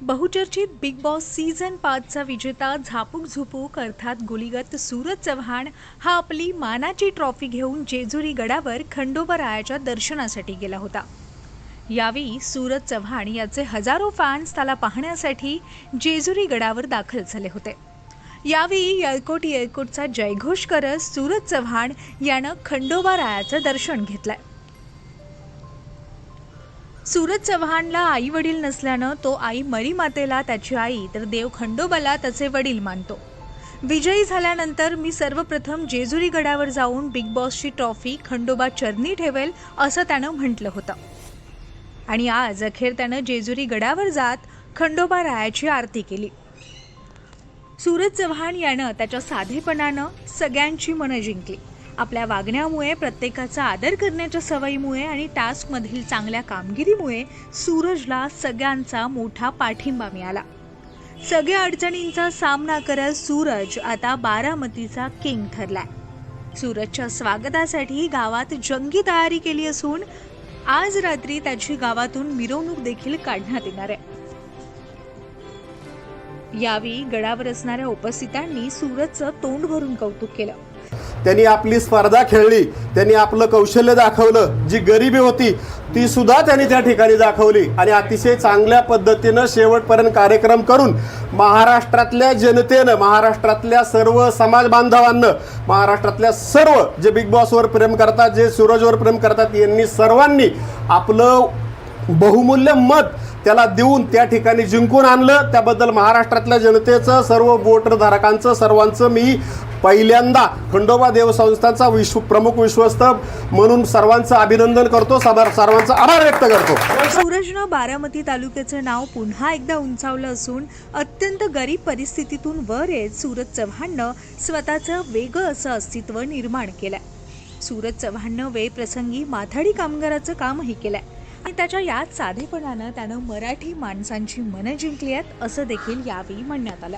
बहुचर्चित big boss season 5चा विजेता झापूक झुपूक अर्थात गुलीगत सूरज चव्हाण हा आपली मानाची ट्रॉफी घेऊन जेजुरी गडावर खंडोबारायाच्या दर्शनासाठी गेला होता। यावेळी सूरज चव्हाण याचे हजारो फॅन्स त्याला पाहण्यासाठी जेजुरी गडावर दाखल झाले होते। यावेळी येळकोट येळकोटचा जयघोष करत सूरज चव्हाण यानं खंडोबारायाचं दर्शन घेतलंय। सूरज चव्हाणला आई वडील नसल्यानं तो आई मरी मातेला त्याची आई तर देव खंडोबाला त्याचे वडील मानतो। विजयी झाल्यानंतर मी सर्वप्रथम जेजुरी गडावर जाऊन बिग बॉसची ट्रॉफी खंडोबा चरणी ठेवेल असं त्यानं म्हटलं होतं आणि आज अखेर त्यानं जेजुरी गडावर जात खंडोबा रायाची आरती केली। सूरज चव्हाण यानं त्याच्या साधेपणानं सगळ्यांची मनं जिंकली। आपल्या वागण्यामुळे, प्रत्येकाचा आदर करण्याच्या सवयीमुळे आणि टास्कमधील चांगल्या कामगिरीमुळे सूरजला सगळ्यांचा मोठा पाठिंबा मिळाला। सगळ्या अडचणींचा सामना करत सूरज आता बारामतीचा किंग ठरलाय। सूरजच्या स्वागतासाठी गावात जंगी तयारी केली असून आज रात्री त्याची गावातून मिरवणूक देखील काढण्यात येणार आहे। यावेळी गडावर असणाऱ्या उपस्थितांनी सूरजचं तोंड भरून कौतुक केलं। त्यांनी आपली स्पर्धा खेळली, त्यांनी आपलं कौशल्य दाखवलं, जी गरिबी होती ती सुद्धा त्यांनी त्या ठिकाणी दाखवली आणि अतिशय चांगल्या पद्धतीनं शेवटपर्यंत कार्यक्रम करून महाराष्ट्रातल्या जनतेनं, महाराष्ट्रातल्या सर्व समाज बांधवांना, महाराष्ट्रातल्या सर्व जे बिग बॉसवर प्रेम करतात, जे सूरजवर प्रेम करतात, यांनी सर्वांनी आपलं बहुमूल्य मत त्याला देऊन त्या ठिकाणी जिंकून आणलं। त्याबद्दल महाराष्ट्रातल्या जनतेचं, सर्व वोटरधारकांचं, सर्वांचं मी पहिल्यांदा खंडोबा देव संस्थांचा प्रमुख विश्वस्त म्हणून सर्वांचं अभिनंदन करतो, सर्वांचा आभार व्यक्त करतो। सूरजनं बारामती तालुक्याचं नाव पुन्हा एकदा उंचावलं असून अत्यंत गरीब परिस्थितीतून वर येत सूरज चव्हाणनं स्वतःचं वेगळं असं अस्तित्व निर्माण केलंय। सूरज चव्हाणनं वेळप्रसंगी माथाडी कामगाराचं कामही केलंय आणि त्याच्या याच साधेपणानं त्यानं मराठी माणसांची मनं जिंकली आहेत असं देखील यावेळी म्हणण्यात आलं।